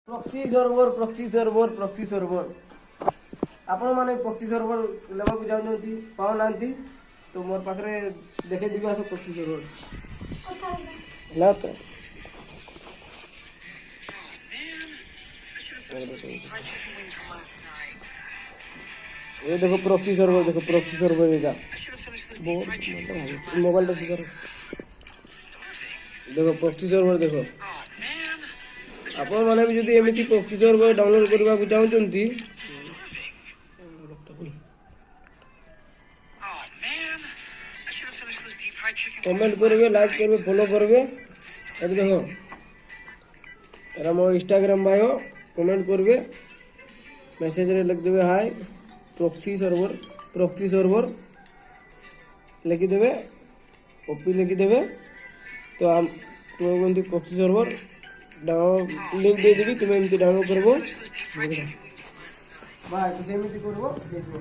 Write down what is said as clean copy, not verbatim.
Proxy server ଆପଣମାନେ proxy server ନେବାକୁ ଚାହୁଁଛନ୍ତି ପାଉନାହାନ୍ତି ତ ମୋର ପାଖରେ ଦେଖେଇଦେବି ଆସ ପ୍ରକ୍ସି ସର୍ଭର ନା ये देखो प्रॉक्सी सर्वर देखो प्रॉक्सी सर्वर का मोबाइल देखो प्रॉक्सी सर्वर देखो आपण माने भी जदी एमिति प्रॉक्सी सर्वर डाउनलोड करबा को चाहउचंती कमेंट करबे लाइक करबे फॉलो करबे अब देखो एरा मोर इंस्टाग्राम बायो कमेंट करबे मैसेज रे लिख देबे हाय प्रॉक्सी सर्वर लिखि देबे ओपी लिखि देबे तो हम तुम्हें प्रॉक्सी सर्वर लिंक दे देबी तुम्हें एमती डाउनलोड करबो बाय तो सेमिति करबो देखबो।